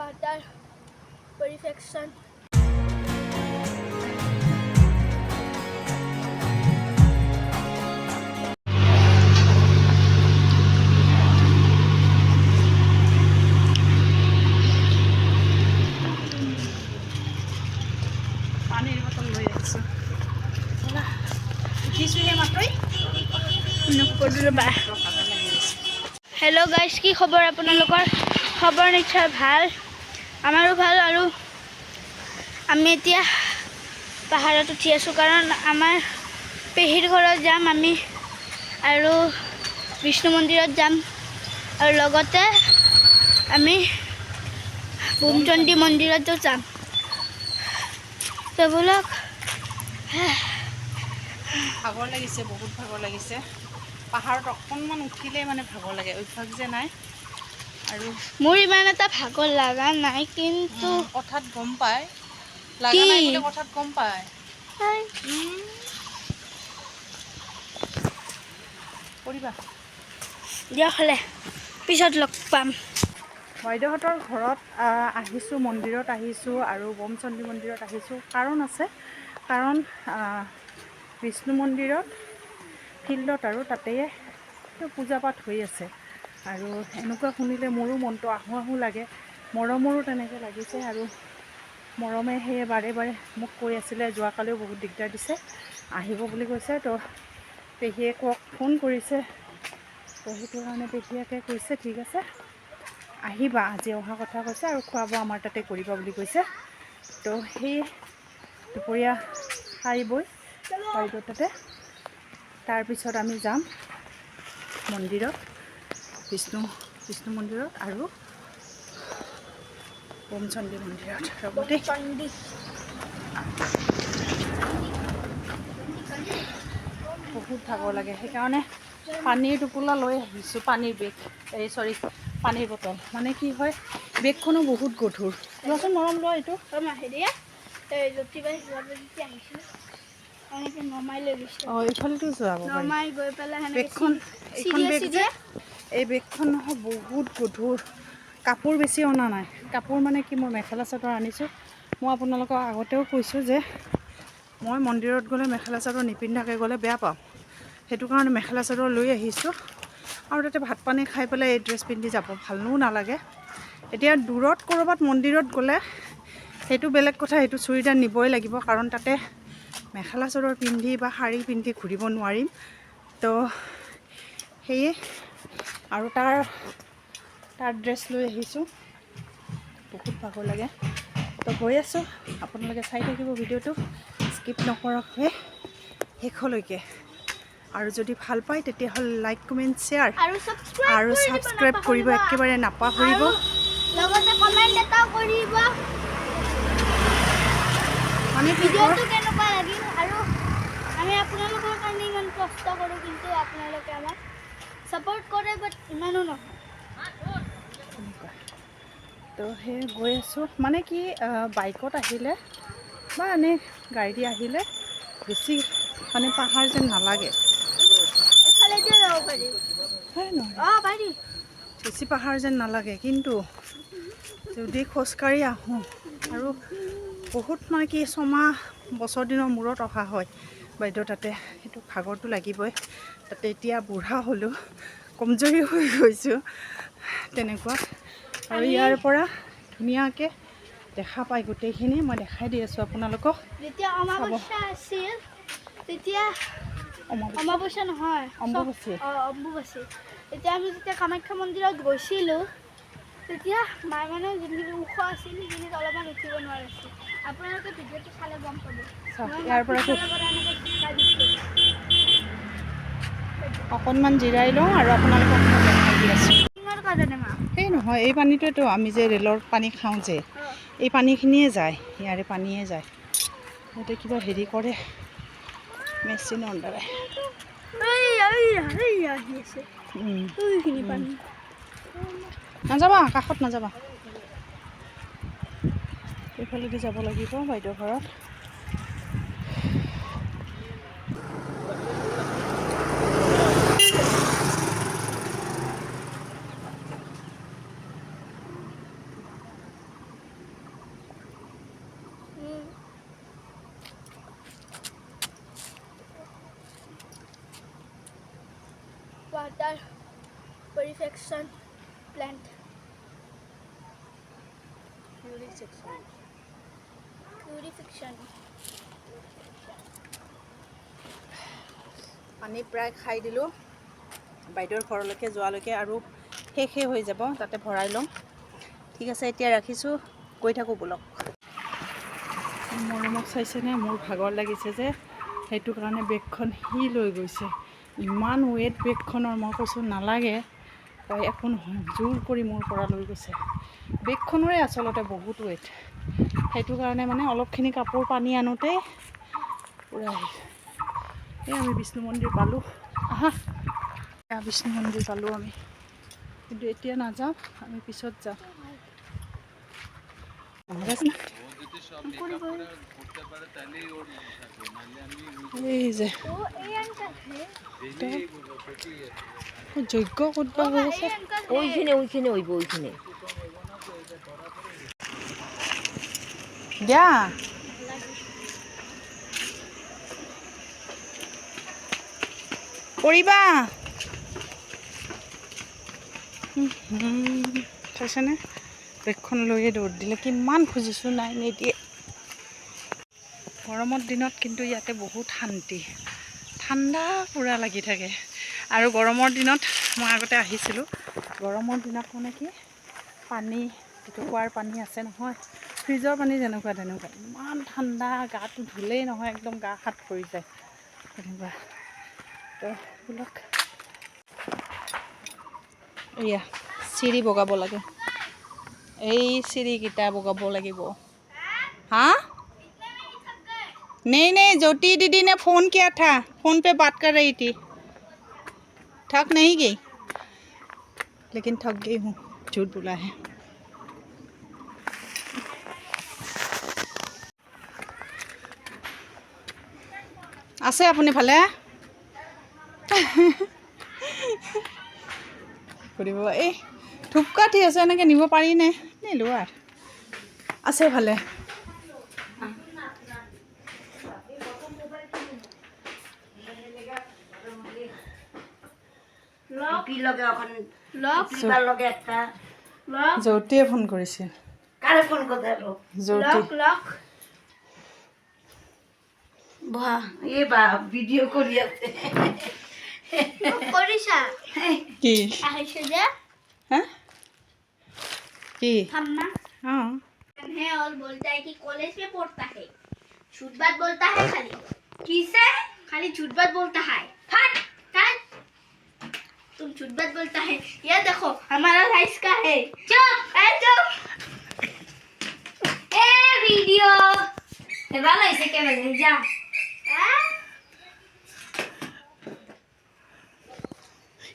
water purification. Hello guys, কি খবৰ আপোনালোকৰ? খবৰ নিশ্চয় ভাল, আমাৰো ভাল। আৰু আমি এতিয়া পাহাৰত উঠি আছোঁ কাৰণ আমাৰ পেহীৰ ঘৰত যাম আমি, আৰু বিষ্ণু মন্দিৰত যাম, আৰু লগতে আমি বোমচণ্ডী মন্দিৰতো যাম। তো বলক। ভাগৰ লাগিছে, বহুত ভাগৰ লাগিছে। পাহাৰত অকণমান উঠিলেই মানে ভাগৰ লাগে, অভ্যাস যে নাই। আৰু মোৰ ইমান এটা ভাগৰ লগা নাই, কিন্তু কথাত গম পায় লগা নাই বুলি কথাত গম পায়। কৰিবা দিয়ক হ'লে পিছত লগ পাম। বাইদেউহঁতৰ ঘৰত আহিছোঁ, মন্দিৰত আহিছোঁ, আৰু বোমচণ্ডী মন্দিৰত আহিছোঁ। কাৰণ আছে, কাৰণ বিষ্ণু মন্দিৰত ফিল্ডত আৰু তাতে পূজা পাঠ হৈ আছে। আৰু এনেকুৱা শুনিলে মোৰো মনটো আহোঁ আহোঁ লাগে, মৰমৰো তেনেকৈ লাগিছে। আৰু মৰমে সেয়ে বাৰে বাৰে মোক কৈ আছিলে, যোৱাকালিও বহুত দিগদাৰ দিছে, আহিব বুলি কৈছে। তো পেহীয়েকক ফোন কৰিছে, তো সেইটো কাৰণে পেহীয়েকে কৈছে ঠিক আছে আহিবা, আজি অহা কথা কৈছে, আৰু খোৱা বোৱা আমাৰ তাতে কৰিবা বুলি কৈছে। তো সেই দুপৰীয়া খাই বৈ বাইদেউ তাতে, তাৰপিছত আমি যাম মন্দিৰত, বিষ্ণু মন্দিৰত আৰু বোমচণ্ডী মন্দিৰত। ৰবতে বহুত ভাগৰ লাগে, সেইকাৰণে পানীৰ টোপোলা লৈ আহিছোঁ, পানীৰ বেগ, পানীৰ বটল। মানে কি হয়, বেগখনো বহুত গধুৰ। লোৱাচোন মৰম, লোৱা এইটো। এইফালেতো যাব পাৰি। বেগখন, এইখন বেগ যে, এই বেগখন নহয় বহুত গধুৰ। কাপোৰ বেছি অনা নাই, কাপোৰ মানে কি, মই মেখেলা চাদৰ আনিছোঁ। মই আপোনালোকক আগতেও কৈছোঁ যে মই মন্দিৰত গ'লে মেখেলা চাদৰ নিপিন্ধাকৈ গ'লে বেয়া পাওঁ, সেইটো কাৰণে মেখেলা চাদৰ লৈ আহিছোঁ। আৰু তাতে ভাত পানী খাই পেলাই এই ড্ৰেছ পিন্ধি যাব ভালও নালাগে। এতিয়া দূৰত ক'ৰবাত মন্দিৰত গ'লে সেইটো বেলেগ কথা, সেইটো চুৰিদাৰ নিবই লাগিব, কাৰণ তাতে মেখেলা চাদৰ পিন্ধি বা শাৰী পিন্ধি ঘূৰিব নোৱাৰিম। তো সেয়ে আৰু তাৰ ড্ৰেছ লৈ আহিছোঁ, বহুত ভাগৰ লাগে। তো গৈ আছোঁ, আপোনালোকে চাই থাকিব ভিডিঅ'টো, স্কিপ নকৰাকৈ শেষলৈকে। আৰু যদি ভাল পায় তেতিয়াহ'লে লাইক কমেণ্ট শ্বেয়াৰ আৰু ছাবস্ক্ৰাইব কৰিব একেবাৰে নাপাহৰিব। লগতে কমেণ্ট এটা কৰিব মানে ভিডিঅ'টো কেনেকুৱা লাগিল। আৰু আমি আপোনালোকৰ কাৰণে ইমান কষ্ট কৰোঁ, কিন্তু আপোনালোকে আমাক ছাপোৰ্ট কৰে, বাট ইমানো নহয়। তো সেই গৈ আছোঁ, মানে কি বাইকত আহিলে বা এনেই গাড়ী দি আহিলে বেছি মানে পাহাৰ যেন নালাগে। এফালেদিও যাব পাৰি, পাৰি। বেছি পাহাৰ যেন নালাগে, কিন্তু যদি খোজকাঢ়ি আহোঁ, আৰু বহুত মানে কি ছমাহ বছৰ দিনৰ মূৰত অহা হয় বাইদেউ তাতে, সেইটো ভাগৰটো লাগিবই। তাতে এতিয়া বুঢ়া হ'লোঁ, কমজুৰি হৈ গৈছোঁ, তেনেকুৱা। আৰু ইয়াৰ পৰা ধুনীয়াকৈ দেখা পায় গোটেইখিনি, মই দেখাই দি আছোঁ আপোনালোকক। যেতিয়া অমাৱস্যা আছিল, তেতিয়া অমাৱস্যা নহয়, অম্বুবাচী, তেতিয়া আমি যেতিয়া কামাখ্যা মন্দিৰত গৈছিলোঁ, তেতিয়া মাৰ মানে যোনখিনি ওখ আছিল সেইখিনিত অলপমান উঠিব নোৱাৰিছিল। আপোনালোকে ভিডিঅ'টো চালে গম পাব। ইয়াৰ পৰা অকণমান জিৰাই লওঁ আৰু আপোনালোকক দেখাই দি আছোঁ। সেই নহয়, এই পানীটোৱেতো আমি যে ৰেলৰ পানী খাওঁ যে, এই পানীখিনিয়ে যায়, ইয়াৰে পানীয়ে যায়। সিহঁতে কিবা হেৰি কৰে মেচিনৰ দ্বাৰাই। নাযাবা, কাষত নাযাবা, এইফালেদি যাব লাগিব বাইদেউ ঘৰত। সেকশন প্ল্যান্ট পিউৰিফিকেশন পানী প্ৰায় খাই দিলোঁ বাইদেউৰ ঘৰলৈকে যোৱালৈকে আৰু শেষে হৈ যাব তাতে ভৰাই ল'ম ঠিক আছে এতিয়া ৰাখিছোঁ গৈ থাকোঁ ব'লক মৰমক চাইছেনে মোৰ ভাগৰ লাগিছে যে সেইটো কাৰণে বেগখন সি লৈ গৈছে ইমান ৱেট বেগখনৰ মই কৈছোঁ নালাগে তাই একো নহয় জোৰ কৰি মোৰ পৰা লৈ গৈছে বেগখনৰে আচলতে বহুত ৱেট সেইটো কাৰণে মানে অলপখিনি কাপোৰ পানী আনোতেই পূৰা এই আমি বিষ্ণু মন্দিৰ পালোঁ আহা বিষ্ণু মন্দিৰ পালোঁ আমি কিন্তু এতিয়া নাযাওঁ আমি পিছত যাম এই যে যজ্ঞ ক'তবা হৈ আছে ওইখানে দিয়া কৰিবা চাইছেনে বেগখন লৈয়ে দৌৰ দিলে কিমান খুজিছোঁ নাই নিদিয়ে গৰমৰ দিনত কিন্তু ইয়াতে বহুত শান্তি ঠাণ্ডা পূৰা লাগি থাকে আৰু গৰমৰ দিনত মই আগতে আহিছিলোঁ গৰমৰ দিনত মানে কি পানী যিটো কুঁৱাৰ পানী আছে নহয় ফ্ৰিজৰ পানী তেনেকুৱা ইমান ঠাণ্ডা গাটো ধুলেই নহয় একদম গা হাত পৰি যায় তেনেকুৱা তো বোলক এয়া চিৰি বগাব লাগে এই চিৰিকেইটা বগাব লাগিব হা नहीं ज्योति दीदी ने फ़ोन किया था फ़ोन पे बात कर रही थी थक नहीं गई लेकिन थक गई हूँ झूठ बोला है আছে আপুনি ভালে কৰিব এই ধূপকাঠি আছে এনেকৈ নিব পাৰিনে নিলো আৰু আছে ভালে জ্যোতিয়ে ফোন কৰিছিল ভিডিও কৰি আছে কি हाँ কি अम्मा हाँ है और बोलता है कि कॉलेज में पढ़ता है झूठ बात बोलता है खाली किसे खाली झूठ बात बोलता है फट काट तुम झूठ बात बोलता है ये देखो हमारा साइज का है चुप चुप ए वीडियो वाला इसे क्या बोलने जा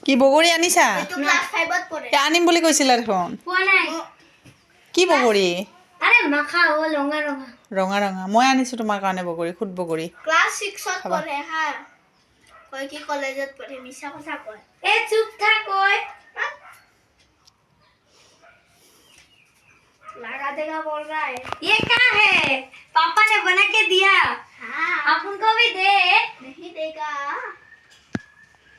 কি বগৰী আনিছা तो क्लास 5 ত পড়ে আনিম বুলি কৈছিলা দেখোন কোৱা নাই কি বগৰী আৰে মাখা ও লঙ্গা লঙ্গা ৰঙা ৰঙা মই আনিছোঁ তোমাৰ কাৰণে বগৰী খুদ বগৰী ক্লাস 6 ত পড়ে হ্যাঁ কয় কি কলেজত পড়ে মিছা কথা কয় এ চুপ থাক কয় लगा देगा बोल रहा है ये क्या है पापा ने बना के दिया हाँ आप उनको भी दे नहीं देगा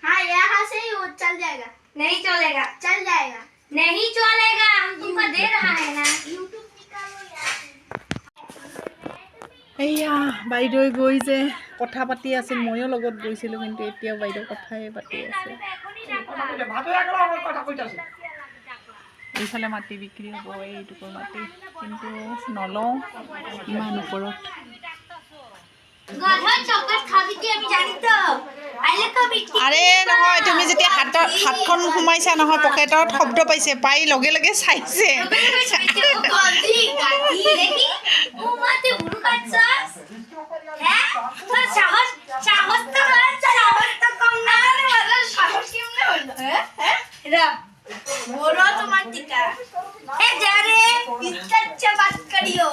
हाँ यहाँ से ही वो चल जाएगा नहीं चलेगा चल जाएगा नहीं चलेगा हम तुमको दे रहा है ना यूट्यूब निकालो यार এয়া বাইদেউ গৈ যে কথা পাতি আছিল ময়ো লগত গৈছিলোঁ কিন্তু এতিয়াও বাইদেউ কথাই পাতি আছে এইফালে মাটি বিক্ৰী হ'ব এইটুকুৰ মাটি কিন্তু নলওঁ ইমান ওপৰত গাধা চকলেট খাবি কি আমি জানি তো আইলে কবি আৰে নহয় তুমি যেতিয়া হাতখন সোমাইছা নহয় পকেটত শব্দ পাইছে পাই লগে লগে চাইছে গাধি গাধি দেখি ও মাতে উড়ু কাটছাস হ্যাঁ তোর সাহস তো কম না রে বাবা সাহস কেমনে হলো হ্যাঁ রা বড় তোমার টিকা এ যা রে ইজ্জত से बात करियो